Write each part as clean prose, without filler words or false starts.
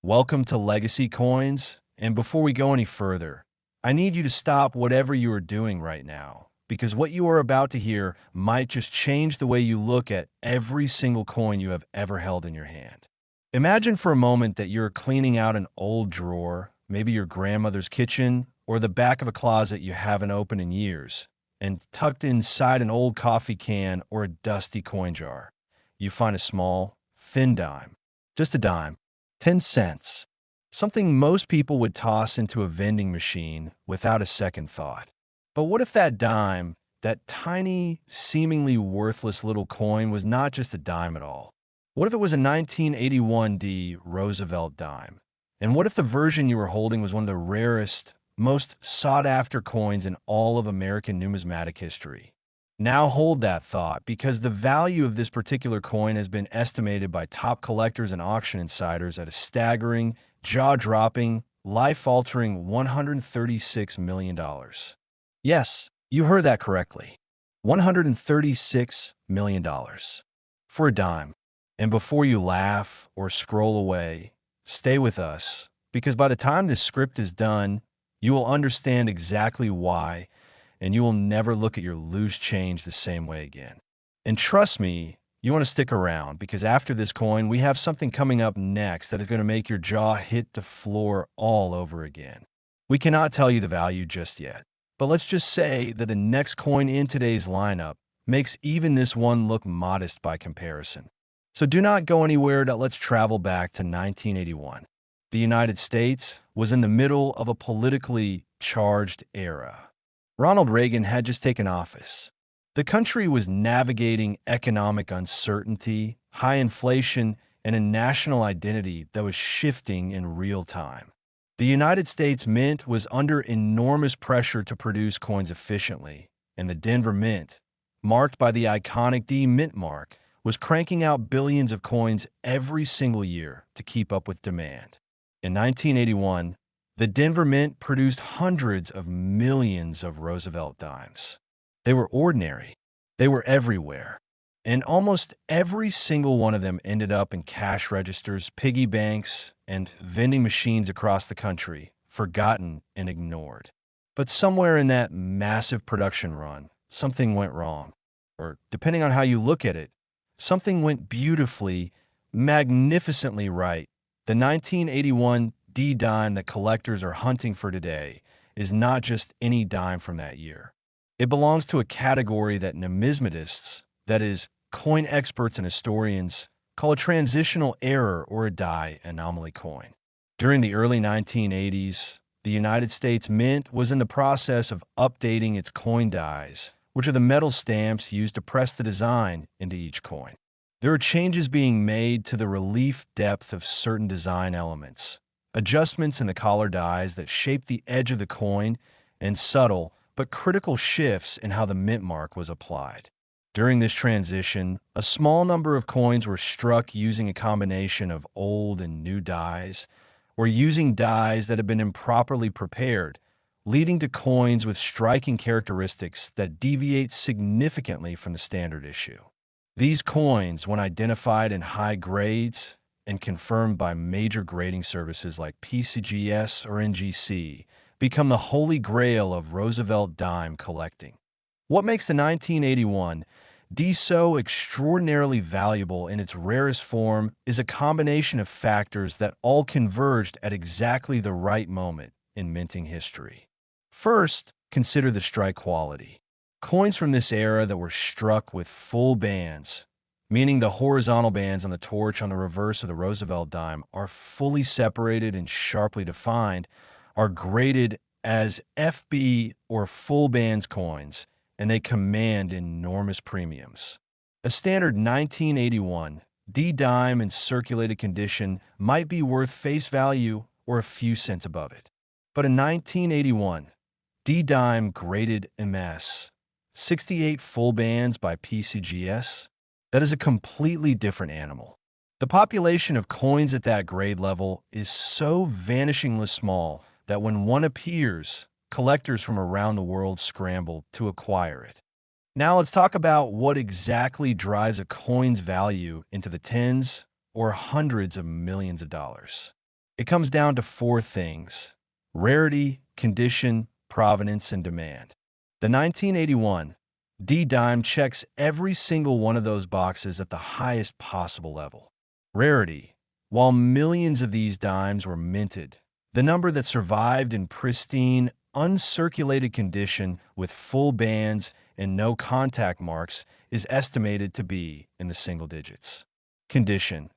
Welcome to Legacy Coins. And before we go any further, I need you to stop whatever you are doing right now, because what you are about to hear might just change the way you look at every single coin you have ever held in your hand. Imagine for a moment that you're cleaning out an old drawer, maybe your grandmother's kitchen, or the back of a closet you haven't opened in years, and tucked inside an old coffee can or a dusty coin jar, you find a small, thin dime. Just a dime. 10 cents. Something most people would toss into a vending machine without a second thought. But what if that dime, that tiny, seemingly worthless little coin, was not just a dime at all? What if it was a 1981 Roosevelt dime? And what if the version you were holding was one of the rarest, most sought-after coins in all of American numismatic history? Now hold that thought, because the value of this particular coin has been estimated by top collectors and auction insiders at a staggering, jaw-dropping, life-altering $136 million. Yes, you heard that correctly. $136 million. For a dime. And before you laugh or scroll away, stay with us, because by the time this script is done, you will understand exactly why, and you will never look at your loose change the same way again. And trust me, you want to stick around, because after this coin, we have something coming up next that is going to make your jaw hit the floor all over again. We cannot tell you the value just yet, but let's just say that the next coin in today's lineup makes even this one look modest by comparison. So do not go anywhere. Let's travel back to 1981. The United States was in the middle of a politically charged era. Ronald Reagan had just taken office. The country was navigating economic uncertainty, high inflation, and a national identity that was shifting in real time. The United States Mint was under enormous pressure to produce coins efficiently, and the Denver Mint, marked by the iconic mintmark, was cranking out billions of coins every single year to keep up with demand. In 1981, the Denver Mint produced hundreds of millions of Roosevelt dimes. They were ordinary. They were everywhere. And almost every single one of them ended up in cash registers, piggy banks, and vending machines across the country, forgotten and ignored. But somewhere in that massive production run, something went wrong. Or, depending on how you look at it, something went beautifully, magnificently right. The 1981 dime that collectors are hunting for today is not just any dime from that year. It belongs to a category that numismatists, that is, coin experts and historians, call a transitional error or a die anomaly coin. During the early 1980s, the United States Mint was in the process of updating its coin dies, which are the metal stamps used to press the design into each coin. There are changes being made to the relief depth of certain design elements, adjustments in the collar dies that shape the edge of the coin, and subtle but critical shifts in how the mint mark was applied. During this transition, a small number of coins were struck using a combination of old and new dies, or using dies that had been improperly prepared, leading to coins with striking characteristics that deviate significantly from the standard issue. These coins, when identified in high grades and confirmed by major grading services like PCGS or NGC, become the holy grail of Roosevelt dime collecting. What makes the 1981 D so extraordinarily valuable in its rarest form is a combination of factors that all converged at exactly the right moment in minting history. First, consider the strike quality. Coins from this era that were struck with full bands, meaning the horizontal bands on the torch on the reverse of the Roosevelt dime are fully separated and sharply defined, are graded as FB or full bands coins, and they command enormous premiums. A standard 1981 D dime in circulated condition might be worth face value or a few cents above it. But a 1981 D dime graded MS, 68 full bands by PCGS, that is a completely different animal. The population of coins at that grade level is so vanishingly small that when one appears, collectors from around the world scramble to acquire it. Now let's talk about what exactly drives a coin's value into the tens or hundreds of millions of dollars. It comes down to four things: rarity, condition, provenance, and demand. The 1981 D dime checks every single one of those boxes at the highest possible level. Rarity. While millions of these dimes were minted, the number that survived in pristine, uncirculated condition with full bands and no contact marks is estimated to be in the single digits. Condition.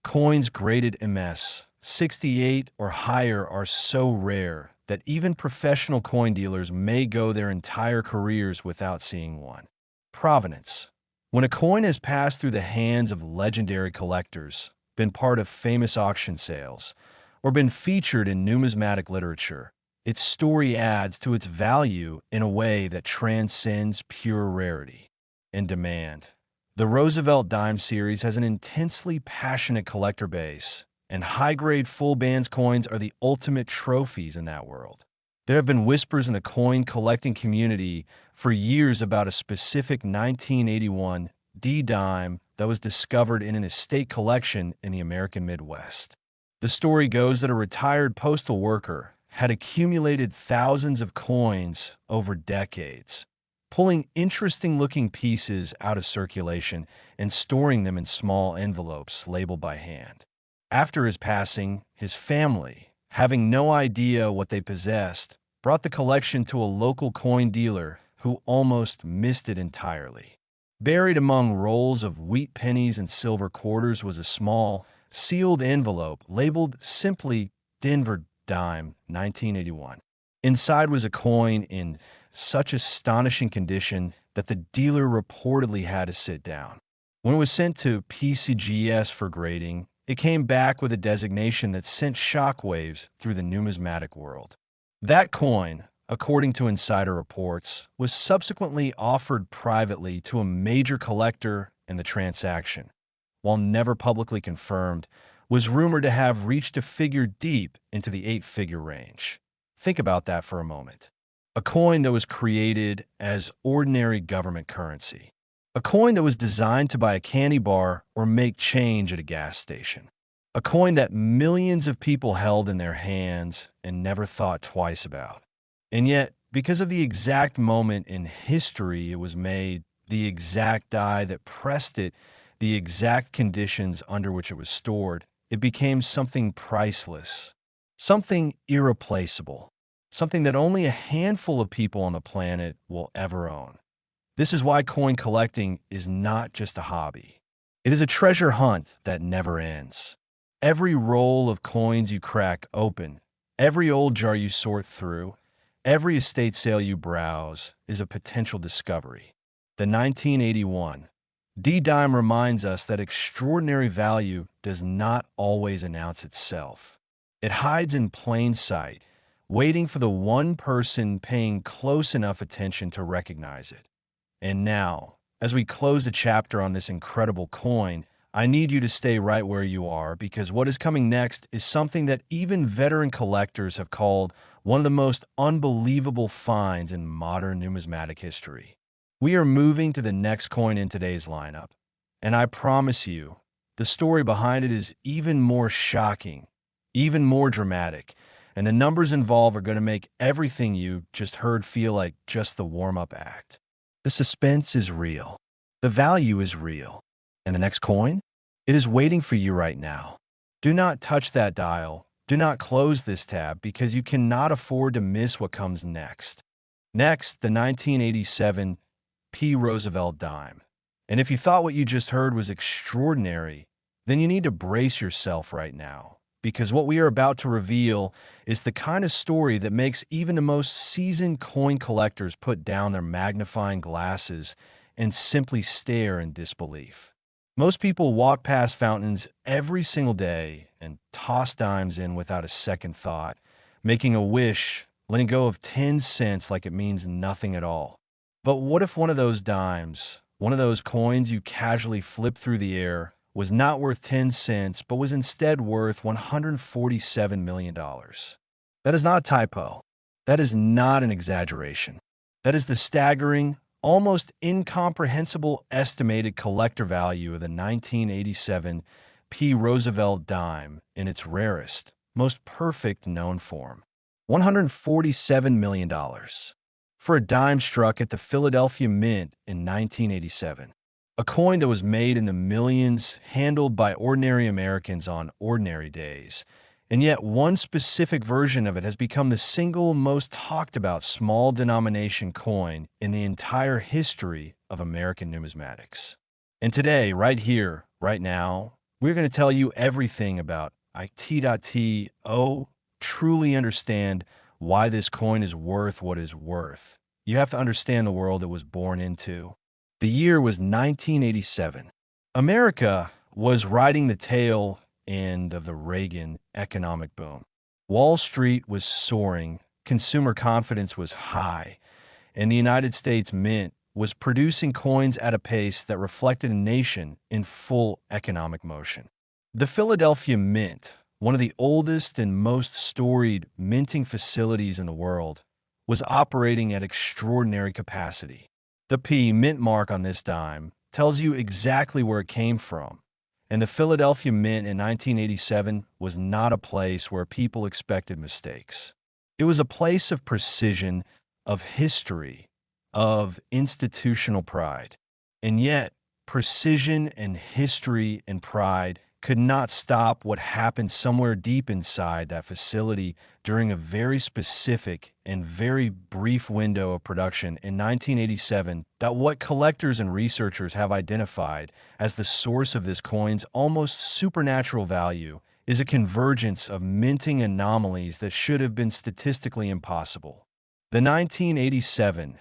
Coins graded MS 68 or higher are so rare that even professional coin dealers may go their entire careers without seeing one. Provenance. When a coin has passed through the hands of legendary collectors, been part of famous auction sales, or been featured in numismatic literature, its story adds to its value in a way that transcends pure rarity. And demand. The Roosevelt dime series has an intensely passionate collector base, and high-grade full bands coins are the ultimate trophies in that world. There have been whispers in the coin collecting community for years about a specific 1981 D dime that was discovered in an estate collection in the American Midwest. The story goes that a retired postal worker had accumulated thousands of coins over decades, pulling interesting-looking pieces out of circulation and storing them in small envelopes labeled by hand. After his passing, his family, having no idea what they possessed, brought the collection to a local coin dealer who almost missed it entirely. Buried among rolls of wheat pennies and silver quarters was a small, sealed envelope labeled simply Denver Dime 1981. Inside was a coin in such astonishing condition that the dealer reportedly had to sit down. When it was sent to PCGS for grading, it came back with a designation that sent shockwaves through the numismatic world. That coin, according to insider reports, was subsequently offered privately to a major collector, and the transaction, while never publicly confirmed, was rumored to have reached a figure deep into the eight-figure range. Think about that for a moment. A coin that was created as ordinary government currency. A coin that was designed to buy a candy bar or make change at a gas station. A coin that millions of people held in their hands and never thought twice about. And yet, because of the exact moment in history it was made, the exact die that pressed it, the exact conditions under which it was stored, it became something priceless, something irreplaceable, something that only a handful of people on the planet will ever own. This is why coin collecting is not just a hobby. It is a treasure hunt that never ends. Every roll of coins you crack open, every old jar you sort through, every estate sale you browse is a potential discovery. The 1981 D-dime reminds us that extraordinary value does not always announce itself. It hides in plain sight, waiting for the one person paying close enough attention to recognize it. And now, as we close the chapter on this incredible coin, I need you to stay right where you are, because what is coming next is something that even veteran collectors have called one of the most unbelievable finds in modern numismatic history. We are moving to the next coin in today's lineup, and I promise you, the story behind it is even more shocking, even more dramatic, and the numbers involved are going to make everything you just heard feel like just the warm-up act. The suspense is real. The value is real. And the next coin? It is waiting for you right now. Do not touch that dial. Do not close this tab, because you cannot afford to miss what comes next. Next, the 1987 P. Roosevelt dime. And if you thought what you just heard was extraordinary, then you need to brace yourself right now, because what we are about to reveal is the kind of story that makes even the most seasoned coin collectors put down their magnifying glasses and simply stare in disbelief. Most people walk past fountains every single day and toss dimes in without a second thought, making a wish, letting go of 10 cents like it means nothing at all. But what if one of those dimes, one of those coins you casually flip through the air, was not worth 10 cents, but was instead worth $147 million? That is not a typo. That is not an exaggeration. That is the staggering, almost incomprehensible estimated collector value of the 1987 P. Roosevelt dime in its rarest, most perfect known form. $147 million for a dime struck at the Philadelphia Mint in 1987. A coin that was made in the millions, handled by ordinary Americans on ordinary days. And yet one specific version of it has become the single most talked about small denomination coin in the entire history of American numismatics. And today, right here, right now, we're going to tell you everything about IT.to truly understand why this coin is worth what is worth. You have to understand the world it was born into. The year was 1987. America was riding the tail end of the Reagan economic boom. Wall Street was soaring, consumer confidence was high, and the United States Mint was producing coins at a pace that reflected a nation in full economic motion. The Philadelphia Mint, one of the oldest and most storied minting facilities in the world, was operating at extraordinary capacity. The mint mark on this dime tells you exactly where it came from, and the Philadelphia Mint in 1987 was not a place where people expected mistakes. It was a place of precision, of history, of institutional pride. And yet, precision and history and pride could not stop what happened somewhere deep inside that facility during a very specific and very brief window of production in 1987 that what collectors and researchers have identified as the source of this coin's almost supernatural value is a convergence of minting anomalies that should have been statistically impossible. The 1987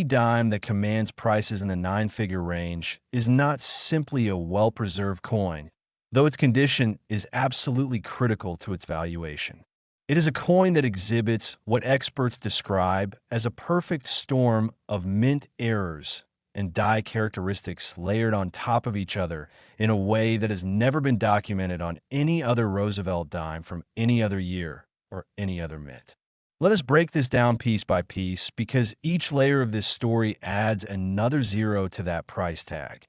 dime that commands prices in the nine-figure range is not simply a well-preserved coin, though its condition is absolutely critical to its valuation. It is a coin that exhibits what experts describe as a perfect storm of mint errors and die characteristics layered on top of each other in a way that has never been documented on any other Roosevelt dime from any other year or any other mint. Let us break this down piece by piece because each layer of this story adds another zero to that price tag.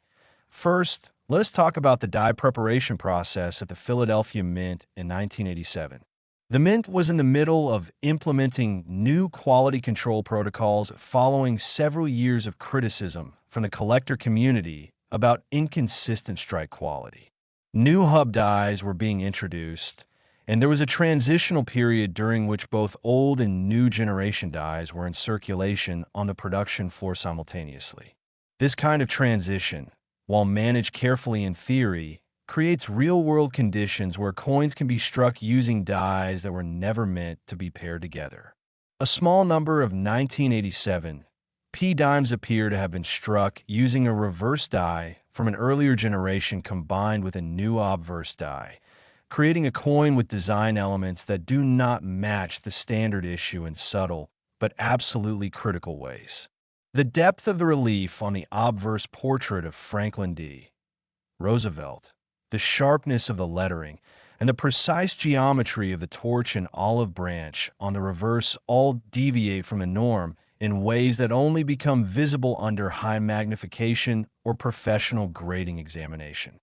First, let us talk about the die preparation process at the Philadelphia Mint in 1987. The Mint was in the middle of implementing new quality control protocols following several years of criticism from the collector community about inconsistent strike quality. New hub dies were being introduced, and there was a transitional period during which both old and new generation dies were in circulation on the production floor simultaneously. This kind of transition, while managed carefully in theory, creates real-world conditions where coins can be struck using dies that were never meant to be paired together. A small number of 1987 dimes appear to have been struck using a reverse die from an earlier generation combined with a new obverse die, creating a coin with design elements that do not match the standard issue in subtle but absolutely critical ways. The depth of the relief on the obverse portrait of Franklin D. Roosevelt, the sharpness of the lettering, and the precise geometry of the torch and olive branch on the reverse all deviate from the norm in ways that only become visible under high magnification or professional grading examination.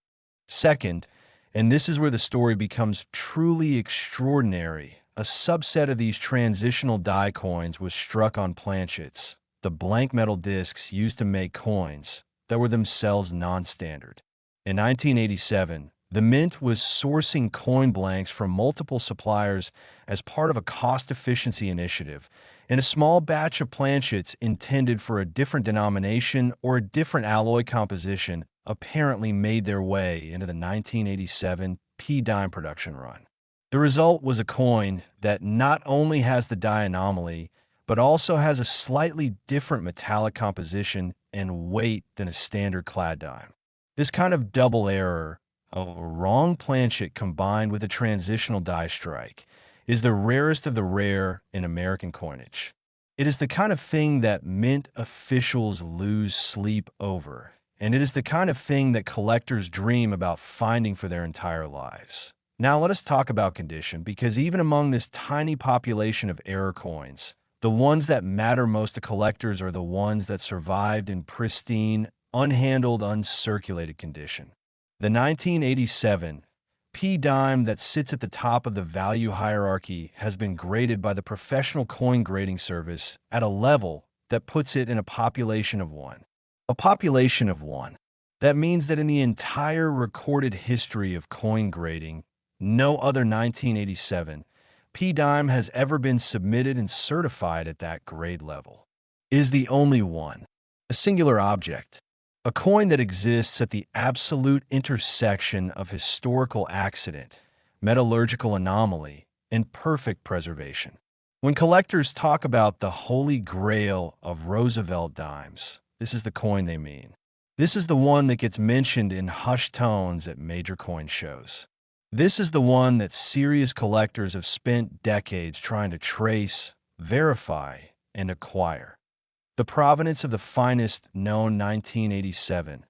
Second, and this is where the story becomes truly extraordinary, a subset of these transitional die coins was struck on planchets, the blank metal discs used to make coins that were themselves non-standard. In 1987, the Mint was sourcing coin blanks from multiple suppliers as part of a cost-efficiency initiative, and a small batch of planchets intended for a different denomination or a different alloy composition apparently made their way into the 1987 dime production run. The result was a coin that not only has the die anomaly, but also has a slightly different metallic composition and weight than a standard clad dime. This kind of double error, a wrong planchet combined with a transitional die strike, is the rarest of the rare in American coinage. It is the kind of thing that mint officials lose sleep over, and it is the kind of thing that collectors dream about finding for their entire lives. Now let us talk about condition, because even among this tiny population of error coins, the ones that matter most to collectors are the ones that survived in pristine, unhandled, uncirculated condition. The 1987 P dime that sits at the top of the value hierarchy has been graded by the professional coin grading service at a level that puts it in a population of one. A population of one. That means that in the entire recorded history of coin grading, no other 1987 P dime has ever been submitted and certified at that grade level. It is the only one. A singular object. A coin that exists at the absolute intersection of historical accident, metallurgical anomaly, and perfect preservation. When collectors talk about the holy grail of Roosevelt dimes, this is the coin they mean. This is the one that gets mentioned in hushed tones at major coin shows. This is the one that serious collectors have spent decades trying to trace, verify, and acquire. The provenance of the finest known 1987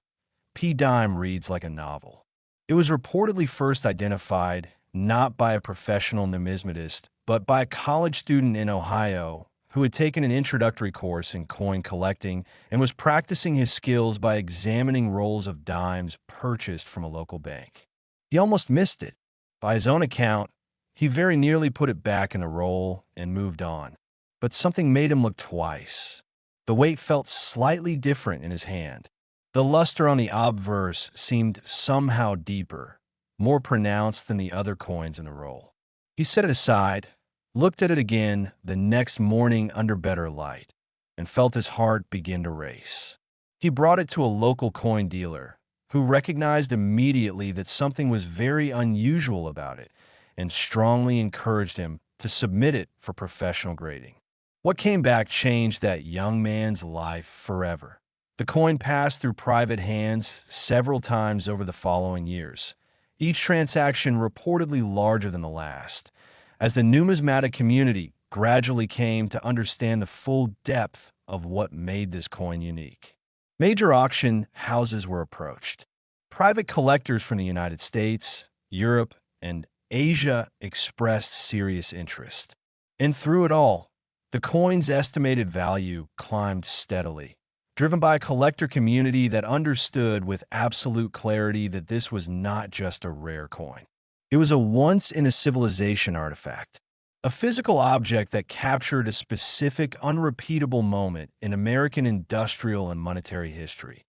P dime reads like a novel. It was reportedly first identified not by a professional numismatist, but by a college student in Ohio who had taken an introductory course in coin collecting and was practicing his skills by examining rolls of dimes purchased from a local bank. He almost missed it. By his own account, he very nearly put it back in the roll and moved on. But something made him look twice. The weight felt slightly different in his hand. The luster on the obverse seemed somehow deeper, more pronounced than the other coins in the roll. He set it aside, looked at it again the next morning under better light, and felt his heart begin to race. He brought it to a local coin dealer, who recognized immediately that something was very unusual about it and strongly encouraged him to submit it for professional grading. What came back changed that young man's life forever. The coin passed through private hands several times over the following years, each transaction reportedly larger than the last, as the numismatic community gradually came to understand the full depth of what made this coin unique. Major auction houses were approached. Private collectors from the United States, Europe, and Asia expressed serious interest. And through it all, the coin's estimated value climbed steadily, driven by a collector community that understood with absolute clarity that this was not just a rare coin. It was a once-in-a-civilization artifact, a physical object that captured a specific, unrepeatable moment in American industrial and monetary history.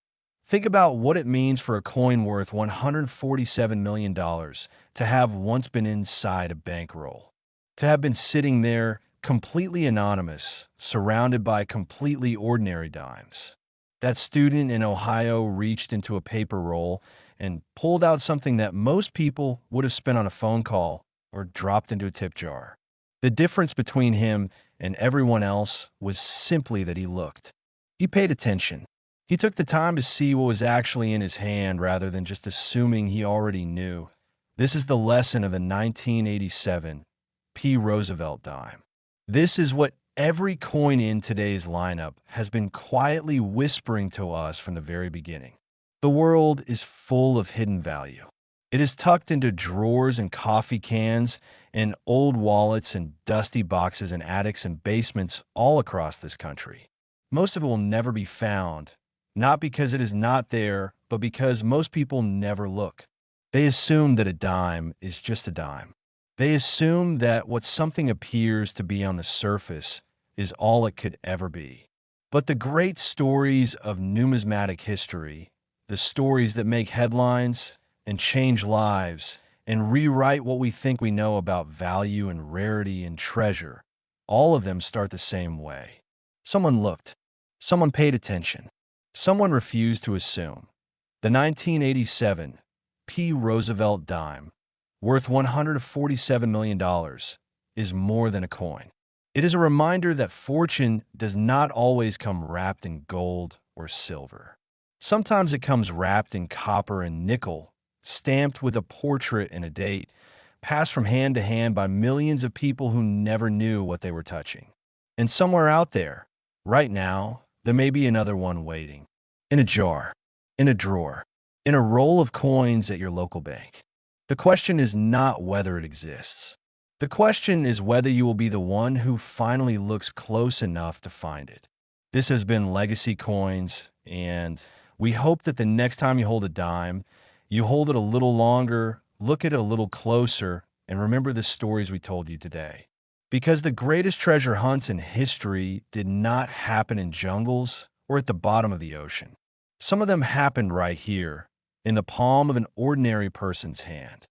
Think about what it means for a coin worth $147 million to have once been inside a bankroll, to have been sitting there completely anonymous, surrounded by completely ordinary dimes. That student in Ohio reached into a paper roll and pulled out something that most people would have spent on a phone call or dropped into a tip jar. The difference between him and everyone else was simply that he looked. He paid attention. He took the time to see what was actually in his hand rather than just assuming he already knew. This is the lesson of the 1987 P. Roosevelt dime. This is what every coin in today's lineup has been quietly whispering to us from the very beginning. The world is full of hidden value. It is tucked into drawers and coffee cans and old wallets and dusty boxes in attics and basements all across this country. Most of it will never be found, not because it is not there, but because most people never look. They assume that a dime is just a dime. They assume that what something appears to be on the surface is all it could ever be. But the great stories of numismatic history, the stories that make headlines and change lives and rewrite what we think we know about value and rarity and treasure, all of them start the same way. Someone looked. Someone paid attention. Someone refused to assume. The 1987 P. Roosevelt dime, worth $147 million, is more than a coin. It is a reminder that fortune does not always come wrapped in gold or silver. Sometimes it comes wrapped in copper and nickel, stamped with a portrait and a date, passed from hand to hand by millions of people who never knew what they were touching. And somewhere out there, right now, there may be another one waiting. In a jar, in a drawer, in a roll of coins at your local bank. The question is not whether it exists. The question is whether you will be the one who finally looks close enough to find it. This has been Legacy Coins, and we hope that the next time you hold a dime, you hold it a little longer, look at it a little closer and remember the stories we told you today. Because the greatest treasure hunts in history did not happen in jungles or at the bottom of the ocean. Some of them happened right here, in the palm of an ordinary person's hand.